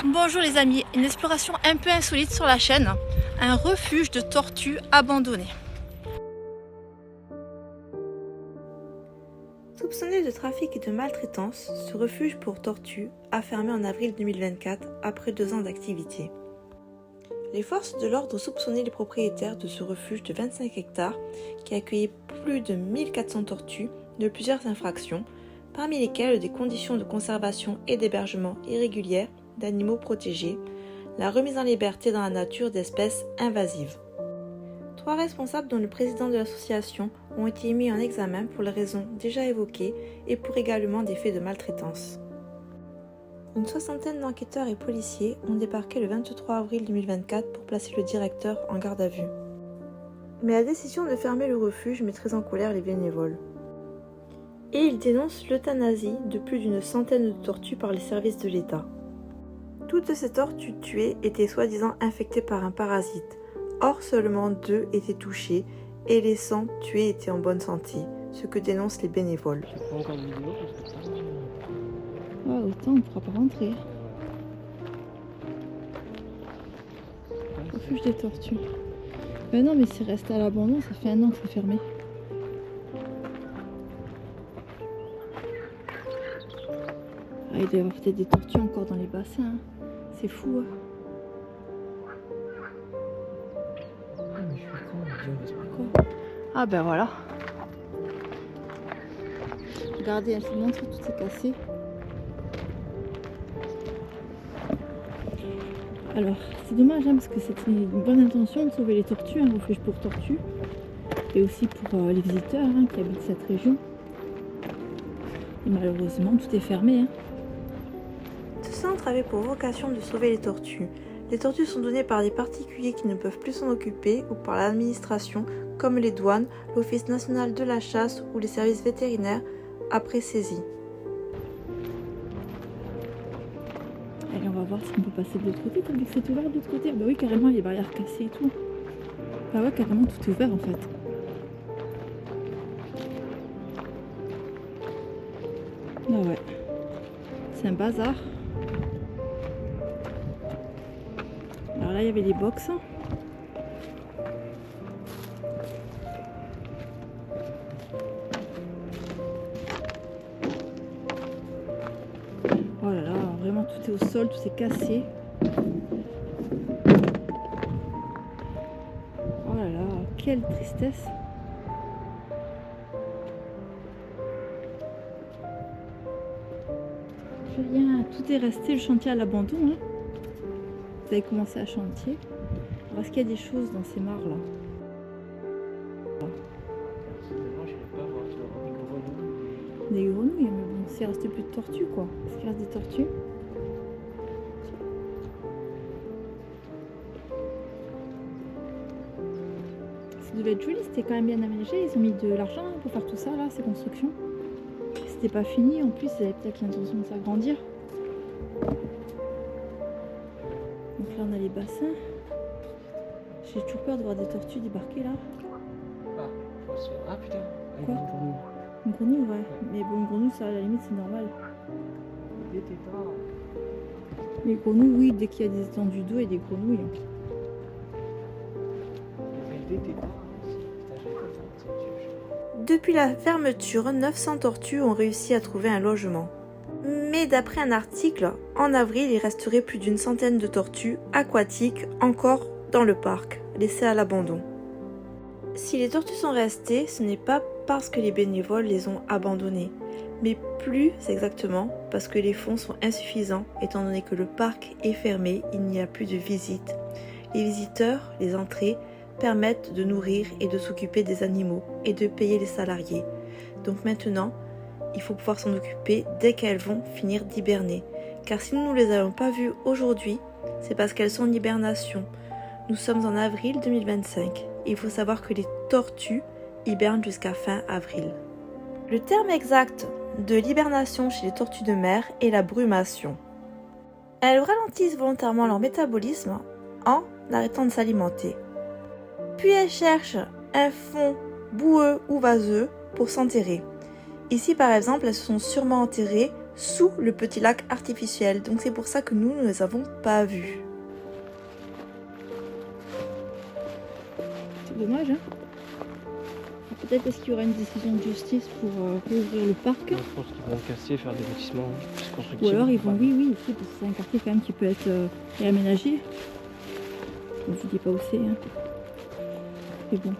Bonjour les amis, une exploration un peu insolite sur la chaîne, un refuge de tortues abandonné. Soupçonné de trafic et de maltraitance, ce refuge pour tortues a fermé en avril 2024 après 2 ans d'activité. Les forces de l'ordre soupçonnaient les propriétaires de ce refuge de 25 hectares qui accueillait plus de 1400 tortues de plusieurs infractions, parmi lesquelles des conditions de conservation et d'hébergement irrégulières d'animaux protégés, la remise en liberté dans la nature d'espèces invasives. 3 responsables, dont le président de l'association, ont été mis en examen pour les raisons déjà évoquées et pour également des faits de maltraitance. Une soixantaine d'enquêteurs et policiers ont débarqué le 23 avril 2024 pour placer le directeur en garde à vue. Mais la décision de fermer le refuge met très en colère les bénévoles. Et ils dénoncent l'euthanasie de plus d'une centaine de tortues par les services de l'État. Toutes ces tortues tuées étaient soi-disant infectées par un parasite. Or, seulement 2 étaient touchés et les 100 tués étaient en bonne santé, ce que dénoncent les bénévoles. Ouais, autant on ne pourra pas rentrer. Refuge des tortues. Ben non, mais c'est resté à l'abandon, ça fait 1 an que c'est fermé. Ah, il doit y avoir peut-être des tortues encore dans les bassins. Hein. C'est fou. Hein. Quoi? Ah ben voilà. Regardez, elle se montre, tout est cassé. Alors, c'est dommage hein, parce que c'était une bonne intention de sauver les tortues, un refuge pour tortues. Et aussi pour les visiteurs hein, qui habitent cette région. Et malheureusement, tout est fermé. Hein. Ce centre avait pour vocation de sauver les tortues. Les tortues sont données par des particuliers qui ne peuvent plus s'en occuper ou par l'administration comme les douanes, l'Office national de la chasse ou les services vétérinaires après saisie. Allez, on va voir si on peut passer de l'autre côté. T'as vu que c'est ouvert de l'autre côté? Bah oui, carrément, les barrières cassées et tout. Bah ouais, carrément, tout est ouvert en fait. Ah ouais. C'est un bazar. Alors là, il y avait les box. Oh là là, vraiment tout est au sol, tout est cassé. Oh là là, quelle tristesse. Rien, tout est resté, le chantier à l'abandon. Hein. Vous avez commencé à chantier. Alors, est-ce qu'il y a des choses dans ces mares là? Des grenouilles, mais bon, c'est resté plus de tortues quoi. Est-ce qu'il reste des tortues? Ça devait être joli, c'était quand même bien aménagé. Ils ont mis de l'argent pour faire tout ça là, ces constructions. C'était pas fini, en plus ils avaient peut-être l'intention de s'agrandir. Donc là on a les bassins. J'ai toujours peur de voir des tortues débarquer là. Ah putain. Quoi? Une grenouille, ouais. Mais bon, une grenouille, ça à la limite c'est normal. Des tétards. Les grenouilles, oui, dès qu'il y a des étendues d'eau et des grenouilles. Des tétards. Depuis la fermeture, 900 tortues ont réussi à trouver un logement. Mais d'après un article, en avril, il resterait plus d'une centaine de tortues aquatiques encore dans le parc, laissées à l'abandon. Si les tortues sont restées, ce n'est pas parce que les bénévoles les ont abandonnées, mais plus exactement parce que les fonds sont insuffisants étant donné que le parc est fermé, il n'y a plus de visites. Les visiteurs, les entrées, permettent de nourrir et de s'occuper des animaux et de payer les salariés. Donc maintenant, il faut pouvoir s'en occuper dès qu'elles vont finir d'hiberner. Car si nous ne les avons pas vues aujourd'hui, c'est parce qu'elles sont en hibernation. Nous sommes en avril 2025. Il faut savoir que les tortues hibernent jusqu'à fin avril. Le terme exact de l'hibernation chez les tortues de mer est la brumation. Elles ralentissent volontairement leur métabolisme en arrêtant de s'alimenter. Puis elles cherchent un fond boueux ou vaseux pour s'enterrer. Ici par exemple, elles se sont sûrement enterrées sous le petit lac artificiel. Donc c'est pour ça que nous ne les avons pas vus. C'est dommage, hein. Peut-être parce qu'il y aura une décision de justice pour rouvrir le parc. Je pense qu'ils vont casser, faire des bâtiments plus Ou constructifs. alors ils vont, oui, ici, parce que c'est un quartier quand même qui peut être réaménagé. Je ne dis pas où c'est, hein. Mais bon,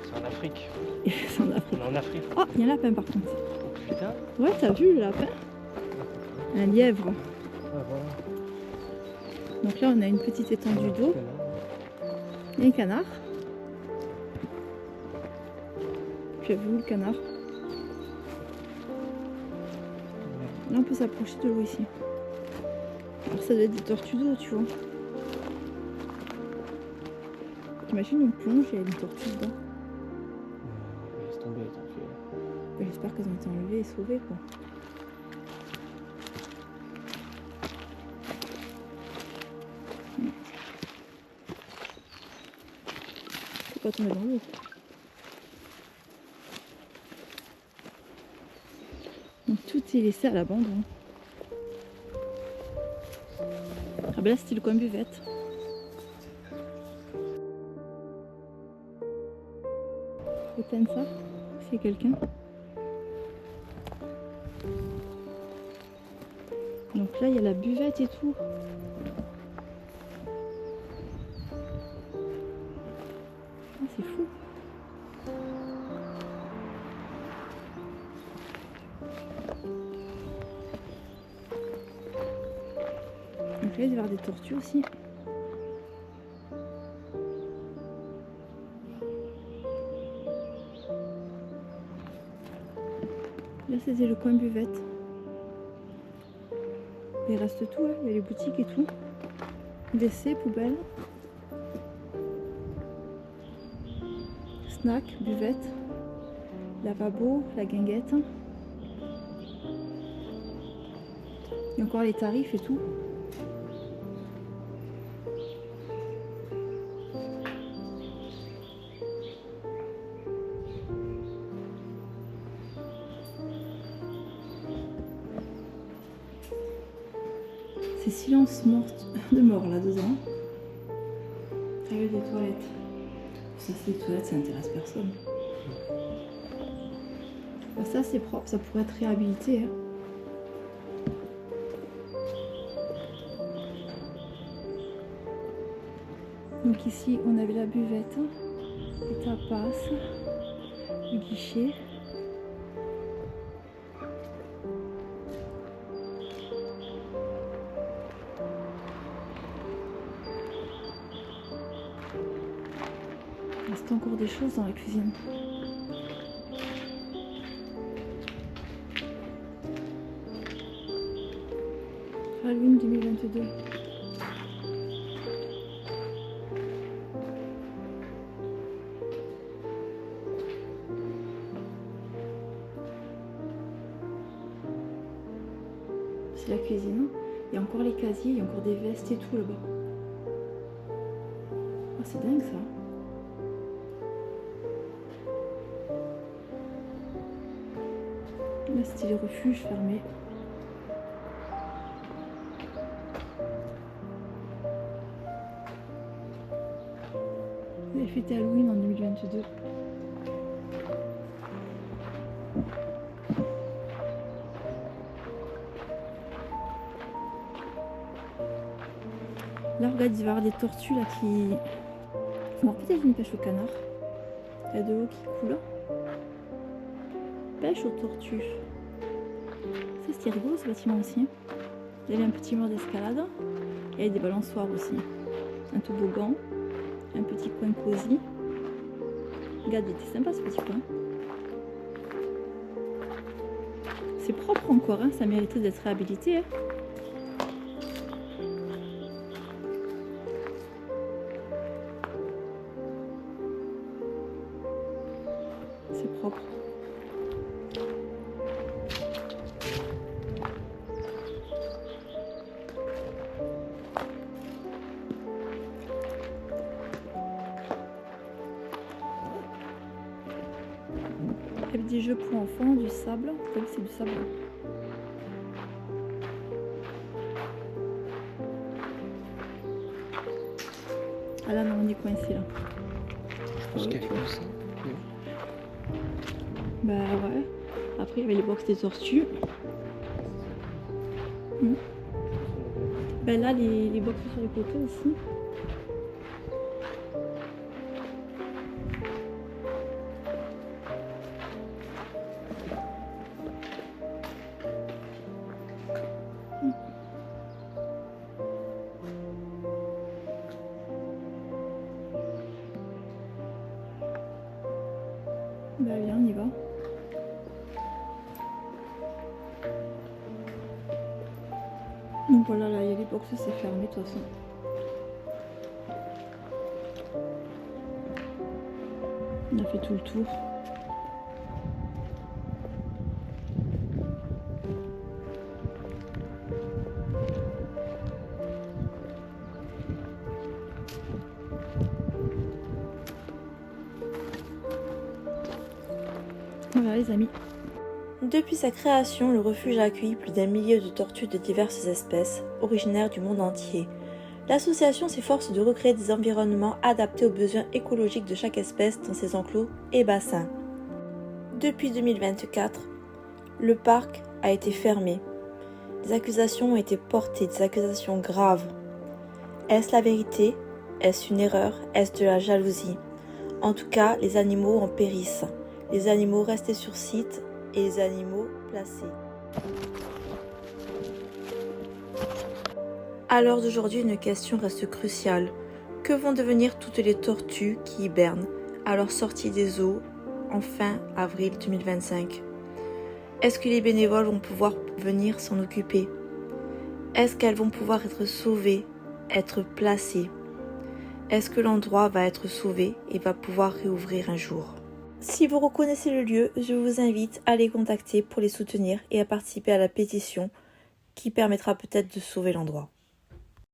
C'est en Afrique. c'est en Afrique. On est en Afrique. Oh, il y a un lapin par contre. Oh putain. Ouais, t'as vu le lapin? Un lièvre. Ah voilà. Donc là, on a une petite étendue d'eau. Et un canard. Puis avez-vous le canard? Là, on peut s'approcher de l'eau ici. Alors ça doit être des tortues d'eau, tu vois. T'imagines, on plonge et il y a une tortue dedans. Laisse tomber, t'en fais. J'espère qu'elles ont été enlevées et sauvées, quoi. Faut pas tomber dans l'eau. Donc tout est laissé à l'abandon. Ah ben là c'était le coin buvette. Éteindre ça, s'il y a quelqu'un. Donc là il y a la buvette et tout. Ah, c'est fou. Donc là il doit y avoir des tortues aussi. Là c'était le coin buvette. Il reste tout, hein. Il y a les boutiques et tout. WC, poubelle. Snack, buvette. Lavabo, la guinguette. Il y a encore les tarifs et tout. C'est silence de mort là dedans. Avec des toilettes. Ça c'est les toilettes, ça n'intéresse personne. Bah, ça c'est propre, ça pourrait être réhabilité. Hein. Donc ici on avait la buvette, les tapas, le guichet. Il reste encore des choses dans la cuisine. Halloween 2022. C'est la cuisine. Il y a encore les casiers, il y a encore des vestes et tout là-bas. Oh, c'est dingue ça. Là, c'était les refuges fermés. J'ai fêté Halloween en 2022. Là, regarde, il va y avoir des tortues là qui... Bon, peut-être une pêche au canard. Il y a de l'eau qui coule. Pêche aux tortues. Ça, c'était rigolo ce bâtiment aussi. Il y avait un petit mur d'escalade. Il y avait des balançoires aussi. Un toboggan. Un petit coin cosy. Regarde, il était sympa ce petit coin. C'est propre encore, hein. Ça mériterait d'être réhabilité. Hein. C'est propre. Il y avait des jeux pour enfants, du sable. T'as vu, c'est du sable. Ah là, non, on est coincé là. Je pense qu'il y avait que ça. Bah ouais. Après, il y avait les box des tortues. Ben là, les box sur les côtés aussi. Bah viens, on y va. Donc voilà, là, il y a les box, c'est fermé de toute façon. On a fait tout le tour. Voilà les amis. Depuis sa création, le refuge a accueilli plus d'1 millier de tortues de diverses espèces, originaires du monde entier. L'association s'efforce de recréer des environnements adaptés aux besoins écologiques de chaque espèce dans ses enclos et bassins. Depuis 2024, le parc a été fermé. Des accusations ont été portées, des accusations graves. Est-ce la vérité? Est-ce une erreur? Est-ce de la jalousie? En tout cas, les animaux en périssent. Les animaux restés sur site et les animaux placés. À l'heure d'aujourd'hui, une question reste cruciale. Que vont devenir toutes les tortues qui hibernent à leur sortie des eaux en fin avril 2025? Est-ce que les bénévoles vont pouvoir venir s'en occuper? Est-ce qu'elles vont pouvoir être sauvées, être placées? Est-ce que l'endroit va être sauvé et va pouvoir réouvrir un jour? Si vous reconnaissez le lieu, je vous invite à les contacter pour les soutenir et à participer à la pétition qui permettra peut-être de sauver l'endroit.